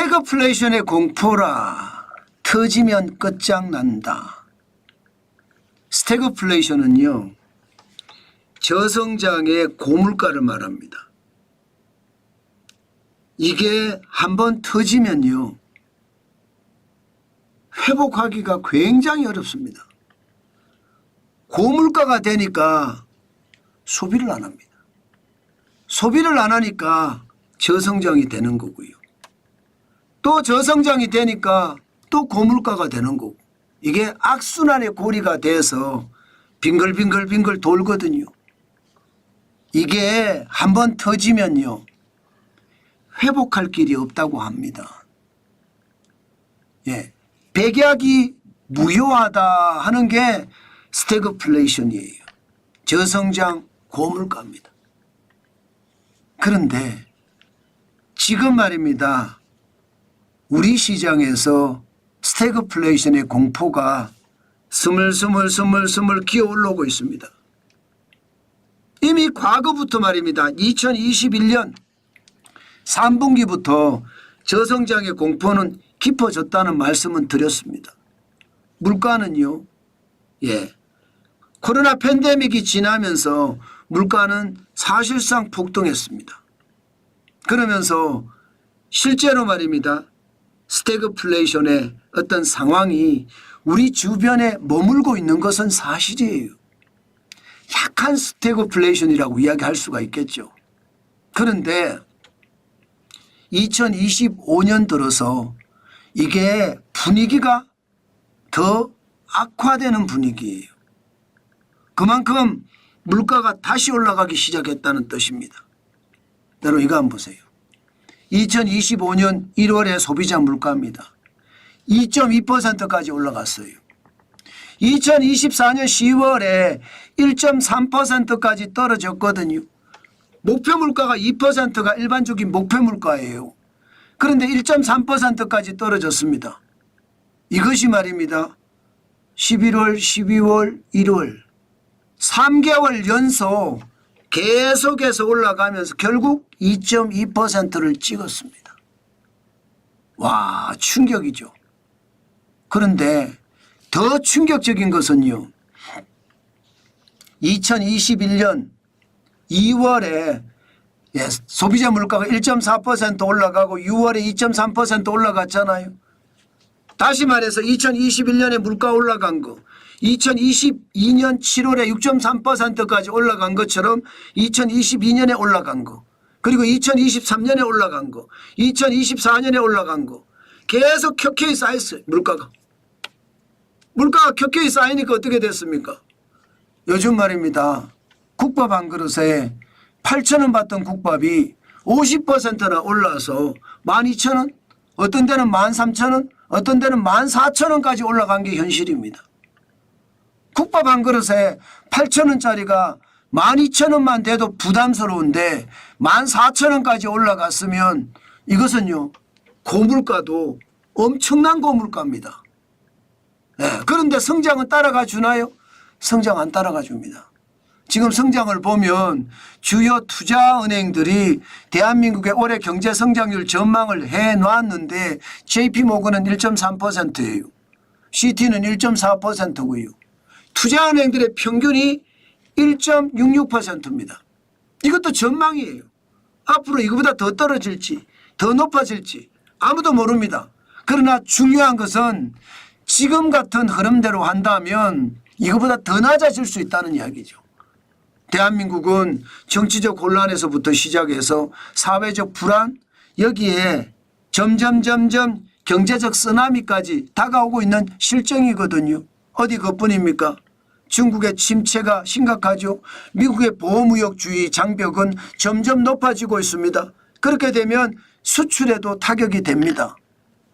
스태그플레이션의 공포라. 터지면 끝장난다. 스태그플레이션은요, 저성장의 고물가를 말합니다. 이게 한번 터지면요, 회복하기가 굉장히 어렵습니다. 고물가가 되니까 소비를 안 합니다. 소비를 안 하니까 저성장이 되는 거고요. 또 저성장이 되니까 또 고물가가 되는 거고, 이게 악순환의 고리가 돼서 빙글빙글 돌거든요. 이게 한번 터지면요, 회복할 길이 없다고 합니다. 예, 백약이 무효하다 하는 게 스태그플레이션이에요. 저성장 고물가입니다. 그런데 지금 말입니다, 우리 시장에서 스태그플레이션의 공포가 스물스물 기어 올라오고 있습니다. 이미 과거부터 말입니다, 2021년 3분기부터 저성장의 공포는 깊어졌다는 말씀은 드렸습니다. 물가는요, 코로나 팬데믹이 지나면서 물가는 사실상 폭등했습니다. 그러면서 실제로 말입니다, 스태그플레이션의 어떤 상황이 우리 주변에 머물고 있는 것은 사실이에요. 약한 스태그플레이션이라고 이야기할 수가 있겠죠. 그런데 2025년 들어서 이게 분위기가 더 악화되는 분위기예요. 그만큼 물가가 다시 올라가기 시작했다는 뜻입니다. 여러분, 이거 한번 보세요. 2025년 1월의 소비자 물가입니다. 2.2%까지 올라갔어요. 2024년 10월에 1.3%까지 떨어졌거든요. 목표 물가가 2%가 일반적인 목표 물가예요. 그런데 1.3%까지 떨어졌습니다. 이것이 말입니다, 11월, 12월, 1월 3개월 연속 계속해서 올라가면서 결국 2.2%를 찍었습니다. 와, 충격이죠. 그런데 더 충격적인 것은요, 2021년 2월에 소비자 물가가 1.4% 올라가고 6월에 2.3% 올라갔잖아요. 다시 말해서 2021년에 물가 올라간 거, 2022년 7월에 6.3%까지 올라간 것처럼 2022년에 올라간 거, 그리고 2023년에 올라간 거, 2024년에 올라간 거, 계속 켜켜이 쌓였어요. 물가가 켜켜이 쌓이니까 어떻게 됐습니까? 요즘 말입니다, 국밥 한 그릇에 8,000원 받던 국밥이 50%나 올라서 12,000원, 어떤 데는 13,000원, 어떤 데는 14,000원까지 올라간 게 현실입니다. 국밥 한 그릇에 8,000원짜리가 12,000원만 돼도 부담스러운데 14,000원까지 올라갔으면 이것은요, 고물가도 엄청난 고물가입니다. 그런데 성장은 따라가 주나요? 성장 안 따라가 줍니다. 지금 성장을 보면 주요 투자은행들이 대한민국의 올해 경제 성장률 전망을 해놨는데 JP모건은 1.3%예요. CT는 1.4%고요. 투자은행들의 평균이 1.66%입니다. 이것도 전망이에요. 앞으로 이거보다 더 떨어질지 더 높아질지 아무도 모릅니다. 그러나 중요한 것은 지금 같은 흐름대로 한다면 이거보다 더 낮아질 수 있다는 이야기죠. 대한민국은 정치적 혼란에서부터 시작해서 사회적 불안, 여기에 점점 경제적 쓰나미까지 다가오고 있는 실정이거든요. 어디 그뿐입니까? 중국의 침체가 심각하죠. 미국의 보호무역주의 장벽은 점점 높아지고 있습니다. 그렇게 되면 수출에도 타격이 됩니다.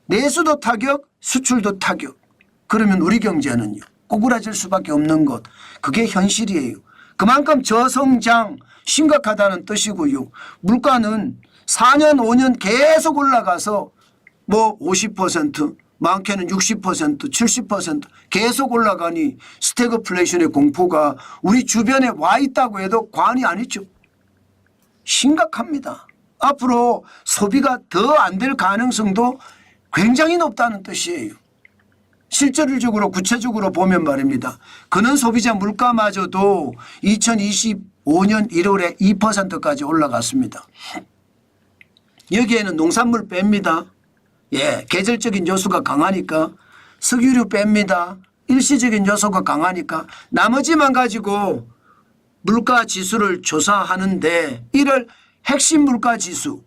내수도 타격, 수출도 타격. 그러면 우리 경제는요, 꼬꾸라질 수밖에 없는 것, 그게 현실이에요. 그만큼 저성장 심각하다는 뜻이고요. 물가는 4년 5년 계속 올라가서 뭐 50%, 많게는 60%, 70% 계속 올라가니 스태그플레이션의 공포가 우리 주변에 와 있다고 해도 과언이 아니죠. 심각합니다. 앞으로 소비가 더 안 될 가능성도 굉장히 높다는 뜻이에요. 실질적으로 구체적으로 보면 말입니다. 근원 소비자 물가마저도 2025년 1월에 2%까지 올라갔습니다. 여기에는 농산물 뺍니다. 예, 계절적인 요소가 강하니까 석유류 뺍니다. 일시적인 요소가 강하니까 나머지만 가지고 물가 지수를 조사하는데 이를 핵심 물가 지수,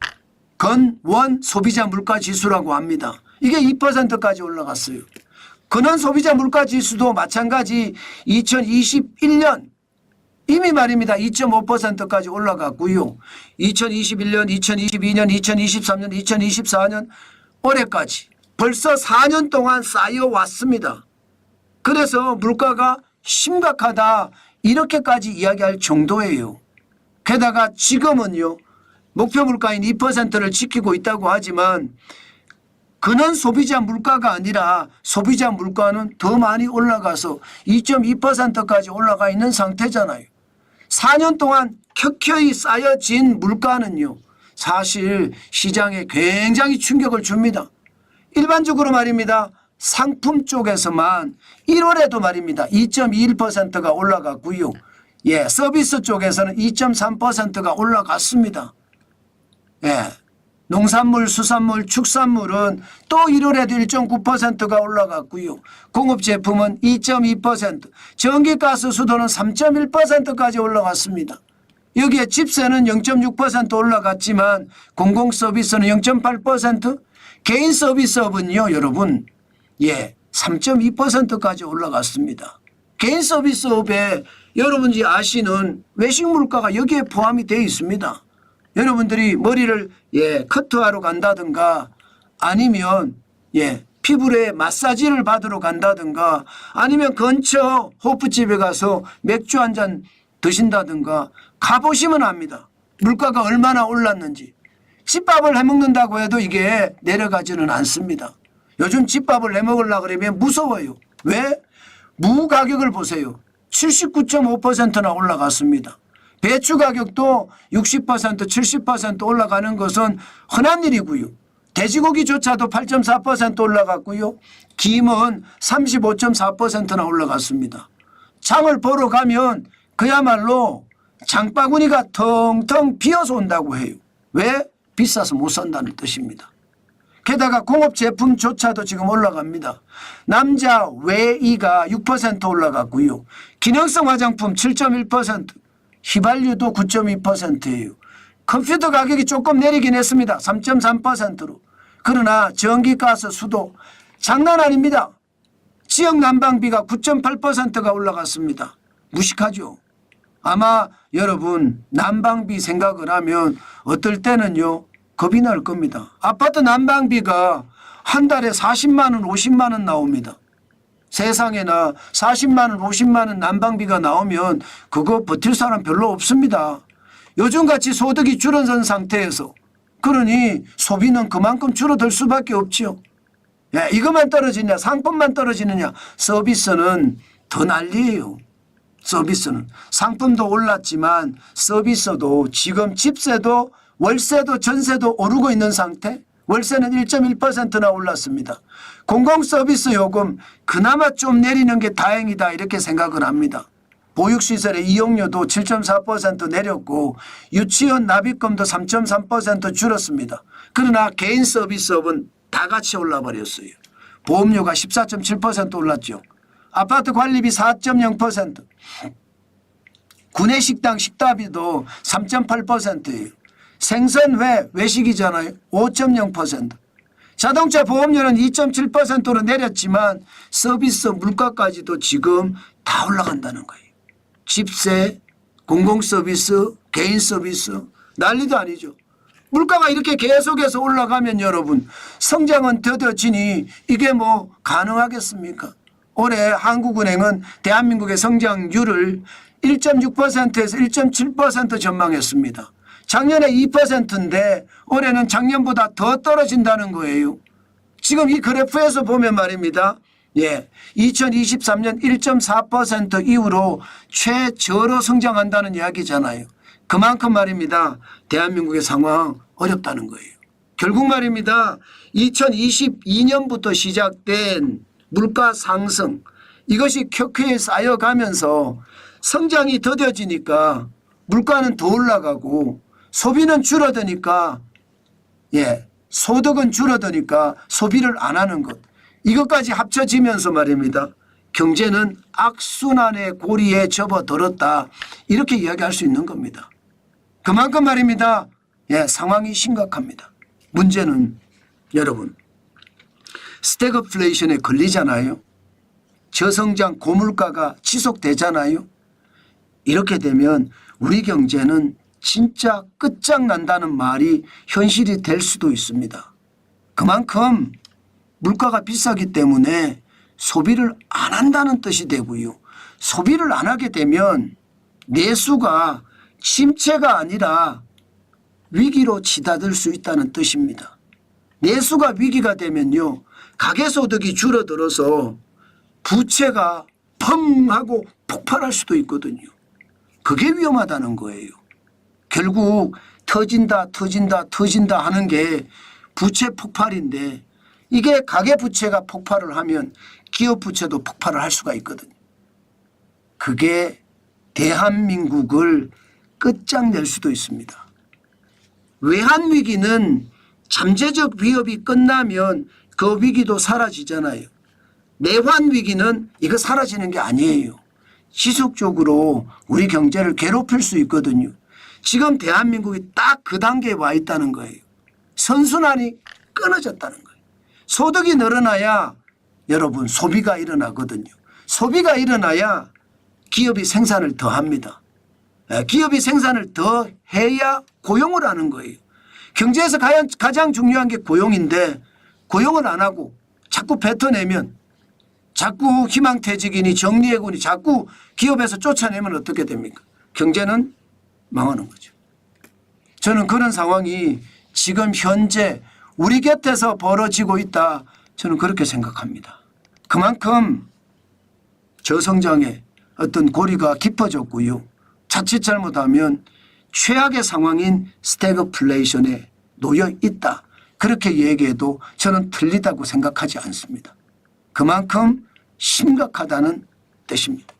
근원 소비자 물가 지수라고 합니다. 이게 2%까지 올라갔어요. 근원 소비자 물가 지수도 마찬가지 2021년 이미 말입니다. 2.5%까지 올라갔고요. 2021년, 2022년, 2023년, 2024년 올해까지 벌써 4년 동안 쌓여왔습니다. 그래서 물가가 심각하다 이렇게까지 이야기할 정도예요. 게다가 지금은요. 목표 물가인 2%를 지키고 있다고 하지만 근원 소비자 물가가 아니라 소비자 물가는 더 많이 올라가서 2.2%까지 올라가 있는 상태잖아요. 4년 동안 켜켜이 쌓여진 물가는요. 사실 시장에 굉장히 충격을 줍니다. 일반적으로 말입니다. 상품 쪽에서만 1월에도 말입니다. 2.21%가 올라갔고요. 예, 서비스 쪽에서는 2.3%가 올라갔습니다. 예. 농산물, 수산물, 축산물은 또 1월에도 1.9%가 올라갔고요. 공업제품은 2.2%, 전기가스 수도는 3.1%까지 올라갔습니다. 여기에 집세는 0.6% 올라갔지만 공공서비스는 0.8%, 개인 서비스업은요 여러분 3.2%까지 올라갔습니다. 개인 서비스업에 여러분이 아시는 외식 물가가 여기에 포함이 되어 있습니다. 여러분들이 머리를 커트하러 간다든가 아니면 피부에 마사지를 받으러 간다든가 아니면 근처 호프집에 가서 맥주 한 잔 드신다든가 가보시면 압니다. 물가가 얼마나 올랐는지. 집밥을 해먹는다고 해도 이게 내려가지는 않습니다. 요즘 집밥을 해먹으려고 그러면 무서워요. 왜? 무 가격을 보세요. 79.5%나 올라갔습니다. 배추 가격도 60% 70% 올라가는 것은 흔한 일이고요. 돼지고기조차도 8.4% 올라갔고요. 김은 35.4%나 올라갔습니다. 장을 보러 가면 그야말로 장바구니가 텅텅 비어서 온다고 해요. 왜? 비싸서 못 산다는 뜻입니다. 게다가 공업 제품조차도 지금 올라갑니다. 남자 외이가 6% 올라갔고요. 기능성 화장품 7.1%, 휘발유도 9.2%예요. 컴퓨터 가격이 조금 내리긴 했습니다. 3.3%로. 그러나 전기가스 수도 장난 아닙니다. 지역 난방비가 9.8%가 올라갔습니다. 무식하죠. 아마 여러분 난방비 생각을 하면 어떨 때는요 겁이 날 겁니다. 아파트 난방비가 한 달에 40만 원 50만 원 나옵니다. 세상에나 40만 원 50만 원 난방비가 나오면 그거 버틸 사람 별로 없습니다. 요즘같이 소득이 줄어든 상태에서 그러니 소비는 그만큼 줄어들 수밖에 없지요. 이것만 떨어지냐 상품만 떨어지느냐 서비스는 더 난리예요. 서비스는 상품도 올랐지만 서비스도 지금 집세도 월세도 전세도 오르고 있는 상태. 월세는 1.1%나 올랐습니다. 공공서비스 요금 그나마 좀 내리는 게 다행이다 이렇게 생각을 합니다. 보육시설의 이용료도 7.4% 내렸고 유치원 납입금도 3.3% 줄었습니다. 그러나 개인 서비스업은 다 같이 올라버렸어요. 보험료가 14.7% 올랐죠. 아파트 관리비 4.0%, 구내식당 식다비도 3.8%예요. 생선회 외식이잖아요. 5.0%. 자동차 보험료는 2.7%로 내렸지만 서비스 물가까지도 지금 다 올라간다는 거예요. 집세, 공공서비스, 개인 서비스 난리도 아니죠. 물가가 이렇게 계속해서 올라가면 여러분 성장은 더뎌지니 이게 뭐 가능하겠습니까? 올해 한국은행은 대한민국의 성장률을 1.6%에서 1.7% 전망했습니다. 작년에 2%인데 올해는 작년보다 더 떨어진다는 거예요. 지금 이 그래프에서 보면 말입니다. 2023년 1.4% 이후로 최저로 성장한다는 이야기잖아요. 그만큼 말입니다. 대한민국의 상황 어렵다는 거예요. 결국 말입니다. 2022년부터 시작된 물가 상승 이것이 켜켜이 쌓여가면서 성장이 더뎌지니까 물가는 더 올라가고 소비는 줄어드니까 소득은 줄어드니까 소비를 안 하는 것 이것까지 합쳐지면서 말입니다. 경제는 악순환의 고리에 접어들었다 이렇게 이야기할 수 있는 겁니다. 그만큼 말입니다. 상황이 심각합니다. 문제는 여러분 스태그플레이션에 걸리잖아요. 저성장 고물가가 지속되잖아요. 이렇게 되면 우리 경제는 진짜 끝장난다는 말이 현실이 될 수도 있습니다. 그만큼 물가가 비싸기 때문에 소비를 안 한다는 뜻이 되고요. 소비를 안 하게 되면 내수가 침체가 아니라 위기로 치닫을 수 있다는 뜻입니다. 내수가 위기가 되면요. 가계소득이 줄어들어서 부채가 펑 하고 폭발할 수도 있거든요. 그게 위험하다는 거예요. 결국 터진다 하는 게 부채 폭발인데 이게 가계부채가 폭발을 하면 기업부채도 폭발을 할 수가 있거든요. 그게 대한민국을 끝장낼 수도 있습니다. 외환위기는 잠재적 위협이 끝나면 그 위기도 사라지잖아요. 내환위기는 이거 사라지는 게 아니에요. 지속적으로 우리 경제를 괴롭힐 수 있거든요. 지금 대한민국이 딱 그 단계에 와 있다는 거예요. 선순환이 끊어졌다는 거예요. 소득이 늘어나야 여러분 소비가 일어나거든요. 소비가 일어나야 기업이 생산을 더 합니다. 기업이 생산을 더 해야 고용을 하는 거예요. 경제에서 가장 중요한 게 고용인데 고용을 안 하고 자꾸 뱉어내면 자꾸 희망퇴직이니 정리해고니 자꾸 기업에서 쫓아내면 어떻게 됩니까? 경제는 망하는 거죠. 저는 그런 상황이 지금 현재 우리 곁에서 벌어지고 있다. 저는 그렇게 생각합니다. 그만큼 저성장의 어떤 고리가 깊어졌고요. 자칫 잘못하면 최악의 상황인 스태그플레이션에 놓여 있다. 그렇게 얘기해도 저는 틀리다고 생각하지 않습니다. 그만큼 심각하다는 뜻입니다.